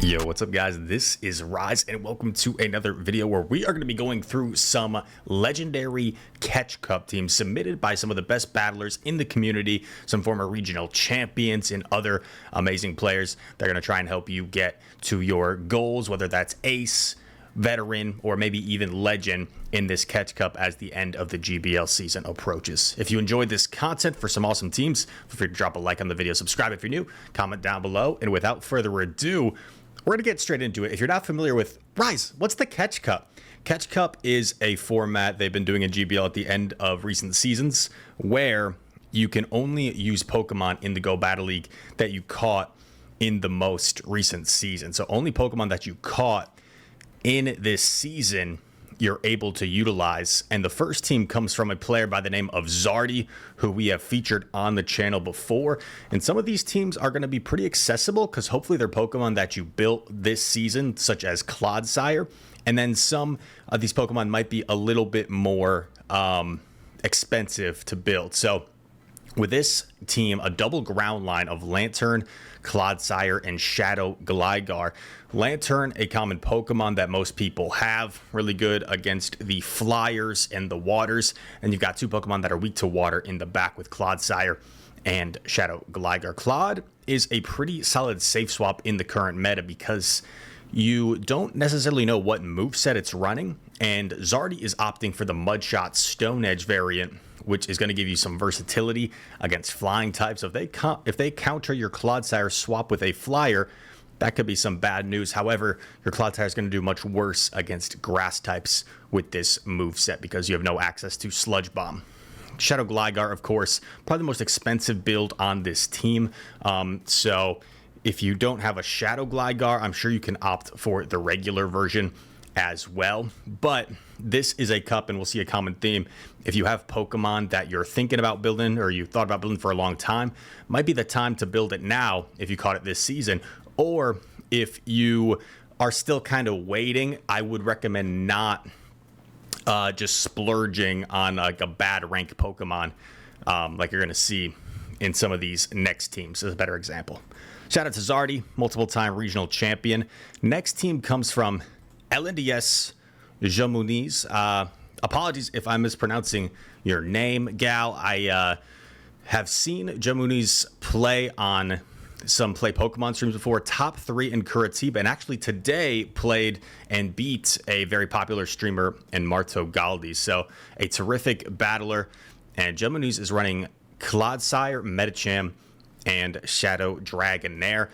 Yo, what's up guys? This is Rise and welcome to another video where we are going to be going through some legendary Catch Cup teams submitted by some of the best battlers in the community, some former regional champions and other amazing players. They're going to try and help you get to your goals, whether that's ace, veteran, or maybe even legend in this Catch Cup as the end of the GBL season approaches. If you enjoyed this content for some awesome teams, feel free to drop a like on the video, subscribe if you're new, comment down below, and without further ado, we're going to get straight into it. If you're not familiar with Rise, what's the Catch Cup? Catch Cup is a format they've been doing in GBL at the end of recent seasons where you can only use Pokemon in the Go Battle League that you caught in the most recent season. So only Pokemon that you caught in this season you're able to utilize, and the first team comes from a player by the name of Zardi, who we have featured on the channel before. And some of these teams are going to be pretty accessible because hopefully they're Pokemon that you built this season, such as Clodsire, and then some of these Pokemon might be a little bit more expensive to build. So with this team, a double ground line of Lantern, Clodsire, and Shadow Gligar. Lantern, a common Pokemon that most people have, really good against the flyers and the waters. And you've got two Pokemon that are weak to water in the back with Clodsire and Shadow Gligar. Clod is a pretty solid safe swap in the current meta because you don't necessarily know what moveset it's running, and Zardi is opting for the Mudshot Stone Edge variant, which is going to give you some versatility against flying types. So if they counter your Clodsire swap with a flyer, that could be some bad news. However, your Clodsire is going to do much worse against grass types with this moveset because you have no access to Sludge Bomb. Shadow Gligar, of course, probably the most expensive build on this team. So if you don't have a Shadow Gligar, I'm sure you can opt for the regular version as well. But this is a cup, and we'll see a common theme. If you have Pokemon that you're thinking about building or you thought about building for a long time, might be the time to build it now if you caught it this season. Or if you are still kind of waiting, I would recommend not just splurging on like a bad rank Pokemon like you're going to see in some of these next teams. This is a better example. Shout out to Zardi, multiple time regional champion. Next team comes from LNDS Jamun. Apologies if I'm mispronouncing your name, gal. I have seen Jamun play on some Play Pokemon streams before, top 3 in Curitiba, and actually today played and beat a very popular streamer in Marto Galdi. So a terrific battler, and Jamun is running Clodsire, Medicham, and Shadow Dragonair.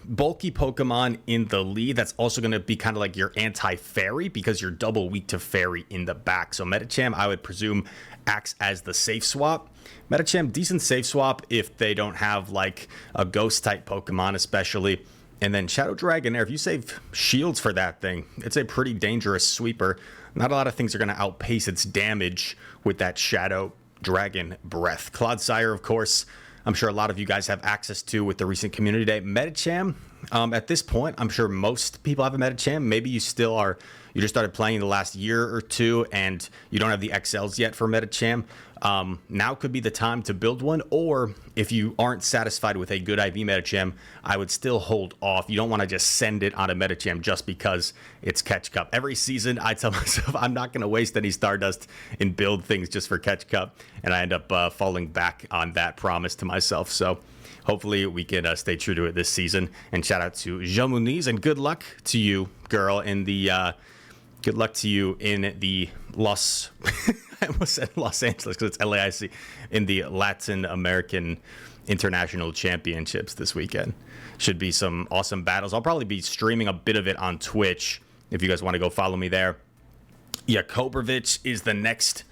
Bulky Pokemon in the lead. That's also going to be kind of like your anti-fairy because you're double weak to fairy in the back. So Medicham, I would presume, acts as the safe swap. Medicham, decent safe swap if they don't have like a ghost type Pokemon especially. And then Shadow Dragonair, if you save shields for that thing, it's a pretty dangerous sweeper. Not a lot of things are going to outpace its damage with that Shadow Dragon Breath. Clodsire, of course, I'm sure a lot of you guys have access to with the recent community day. Medicham, at this point, I'm sure most people have a Medicham. Maybe you still are, you just started playing the last year or two and you don't have the XLs yet for Medicham. Now could be the time to build one, or if you aren't satisfied with a good IV Medicham, I would still hold off. You don't want to just send it on a Medicham just because it's Catch Cup. Every season, I tell myself I'm not going to waste any Stardust and build things just for Catch Cup, and I end up falling back on that promise to myself. So hopefully we can stay true to it this season. And shout out to Jamun, and good luck to you, girl, in the good luck to you in the I almost said Los Angeles because it's LAIC, in the Latin American International Championships this weekend. Should be some awesome battles. I'll probably be streaming a bit of it on Twitch if you guys want to go follow me there. Jakobrovich is the next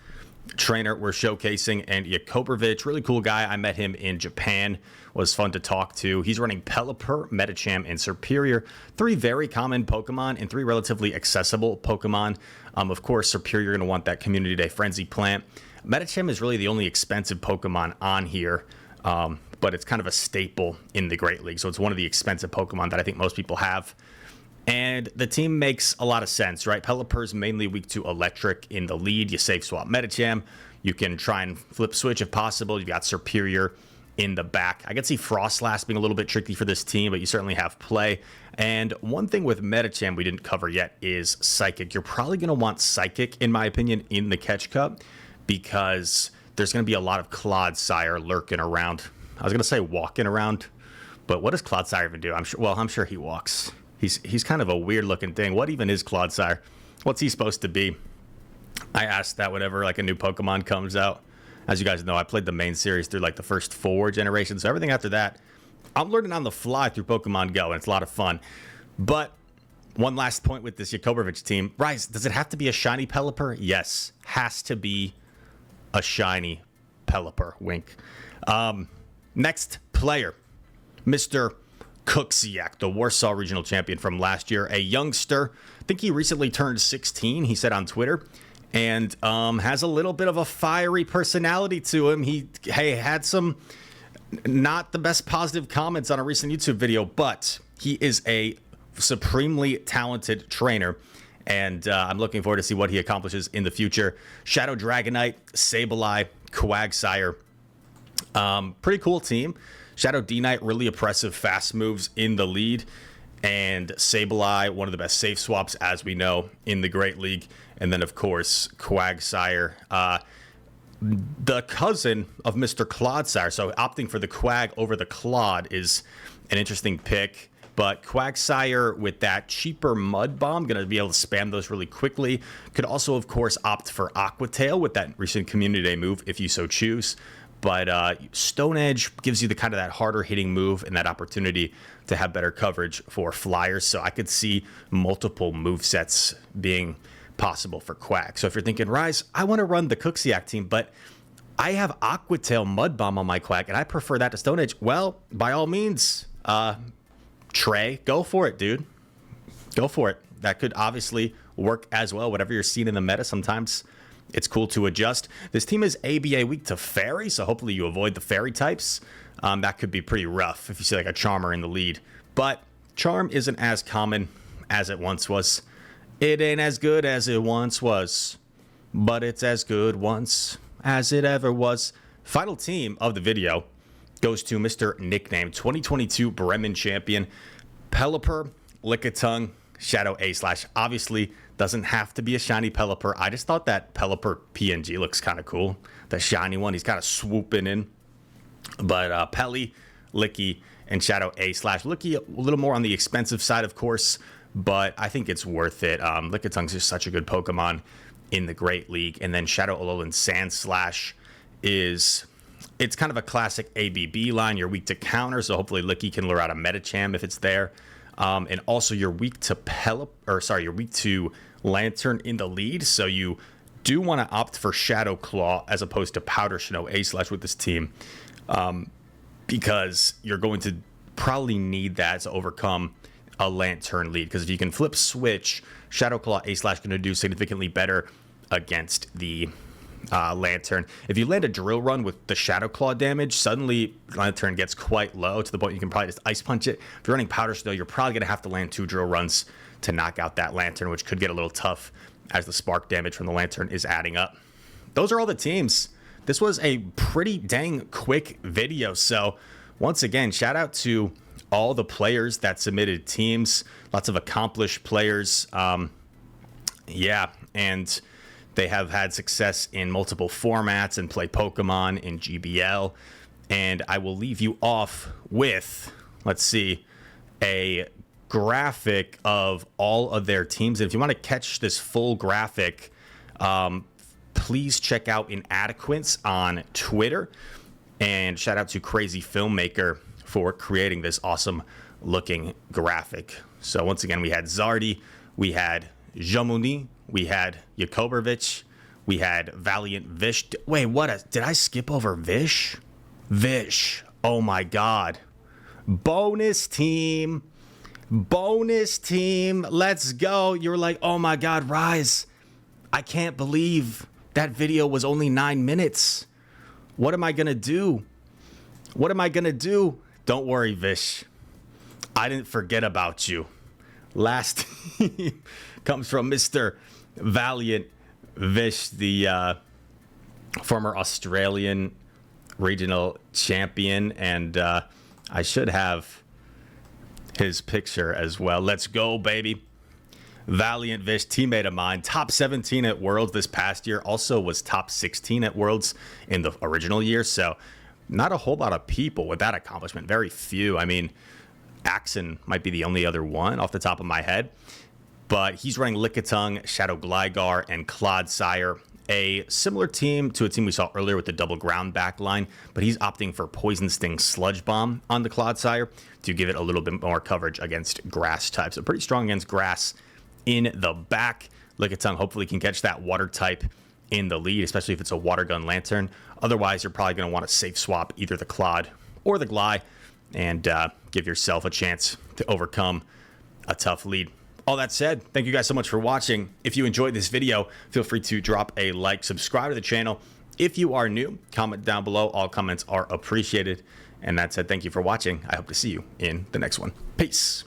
trainer we're showcasing, and Jakobrovich, really cool guy. I met him in Japan, was fun to talk to. He's running Pelipper, Medicham, and Serperior, 3 very common Pokemon and 3 relatively accessible Pokemon. Of course, Serperior, you're going to want that Community Day Frenzy plant. Medicham is really the only expensive Pokemon on here, but it's kind of a staple in the Great League, so it's one of the expensive Pokemon that I think most people have. And the team makes a lot of sense, right? Pelipper's mainly weak to electric in the lead. You safe swap Medicham. You can try and flip switch if possible. You've got Serperior in the back. I could see Frostlass being a little bit tricky for this team, but you certainly have play. And one thing with Metacham we didn't cover yet is Psychic. You're probably going to want Psychic, in my opinion, in the Catch Cup because there's going to be a lot of Clodsire lurking around. I was going to say walking around, but what does Clodsire even do? I'm sure he walks. He's kind of a weird looking thing. What even is Clodsire? What's he supposed to be? I asked that whenever like a new Pokemon comes out. As you guys know, I played the main series through like the first 4 generations. So everything after that, I'm learning on the fly through Pokemon Go, and it's a lot of fun. But one last point with this Yakorovich team. Rise, does it have to be a shiny Pelipper? Yes, has to be a shiny Pelipper. Wink. Next player, Mr. Cookieak, the Warsaw Regional Champion from last year. A youngster. I think he recently turned 16, he said on Twitter. And has a little bit of a fiery personality to him. He had some not the best positive comments on a recent YouTube video, but he is a supremely talented trainer. And I'm looking forward to see what he accomplishes in the future. Shadow Dragonite, Sableye, Quagsire. Pretty cool team. Shadow D-Knight, really impressive fast moves in the lead. And Sableye, one of the best safe swaps, as we know, in the Great League. And then, of course, Quagsire, the cousin of Mr. Clodsire. So opting for the Quag over the Clod is an interesting pick. But Quagsire, with that cheaper Mud Bomb, going to be able to spam those really quickly. Could also, of course, opt for Aqua Tail with that recent Community Day move, if you so choose. But Stone Edge gives you the kind of that harder hitting move and that opportunity to have better coverage for flyers. So I could see multiple move sets being possible for Quack. So if you're thinking, Rise, I want to run the Cookieak team, but I have Aqua Tail Mud Bomb on my Quack and I prefer that to Stone Edge. Well, by all means, Trey, go for it, dude. Go for it. That could obviously work as well. Whatever you're seeing in the meta, sometimes it's cool to adjust. This team is ABA weak to Fairy, so hopefully you avoid the Fairy types. That could be pretty rough if you see like a Charmer in the lead. But Charm isn't as common as it once was. It ain't as good as it once was, but it's as good once as it ever was. Final team of the video goes to Mr. Nickname, 2022 Bremen champion, Pelipper, Lickitung, Shadow A/. Obviously, doesn't have to be a shiny Pelipper. I just thought that Pelipper PNG looks kind of cool. The shiny one, he's kind of swooping in. But Pelly, Licky, and Shadow A/. Licky, a little more on the expensive side, of course, but I think it's worth it. Lickitung's just such a good Pokemon in the Great League. And then Shadow Alolan Sandslash it's kind of a classic ABB line. You're weak to counter, so hopefully Licky can lure out a Metacham if it's there. And also you're weak to you're weak to Lantern in the lead, so you do want to opt for Shadow Claw as opposed to Powder Snow A/ with this team, because you're going to probably need that to overcome a Lantern lead. Because if you can flip switch, Shadow Claw A/ going to do significantly better against the Lantern. If you land a Drill Run with the Shadow Claw damage, suddenly Lantern gets quite low to the point you can probably just Ice Punch it. If you're running Powder Snow, you're probably going to have to land 2 Drill Runs to knock out that Lantern, which could get a little tough as the spark damage from the Lantern is adding up. Those are all the teams. This was a pretty dang quick video. So once again, shout out to all the players that submitted teams. Lots of accomplished players. Yeah, and they have had success in multiple formats and play Pokemon in GBL. And I will leave you off with, let's see, a graphic of all of their teams. And if you want to catch this full graphic, please check out Inadequates on Twitter. And shout out to Crazy Filmmaker for creating this awesome looking graphic. So once again, we had Zardi, we had Jamun, we had Yakorovich, we had Valiant Vish. Wait, did I skip over Vish? Vish. Oh my God. Bonus team. Let's go. You're like, oh my God, Rise. I can't believe that video was only 9 minutes. What am I going to do? Don't worry, Vish. I didn't forget about you. Last team comes from Mr. Valiant Vish, the former Australian regional champion, and I should have his picture as well. Let's go, baby. Valiant Vish, teammate of mine, top 17 at Worlds this past year, also was top 16 at Worlds in the original year, so not a whole lot of people with that accomplishment. Very few. I mean, Axon might be the only other one off the top of my head, but he's running Lickitung, Shadow Gligar, and Clodsire. A similar team to a team we saw earlier with the double ground back line, but he's opting for Poison Sting Sludge Bomb on the Clodsire to give it a little bit more coverage against grass types. So pretty strong against grass in the back. Lickitung hopefully can catch that water type in the lead, especially if it's a water gun lantern. Otherwise, you're probably going to want to safe swap either the Clod or the Gly and give yourself a chance to overcome a tough lead. All that said, thank you guys so much for watching. If you enjoyed this video, feel free to drop a like, subscribe to the channel. If you are new, comment down below. All comments are appreciated. And that said, thank you for watching. I hope to see you in the next one. Peace.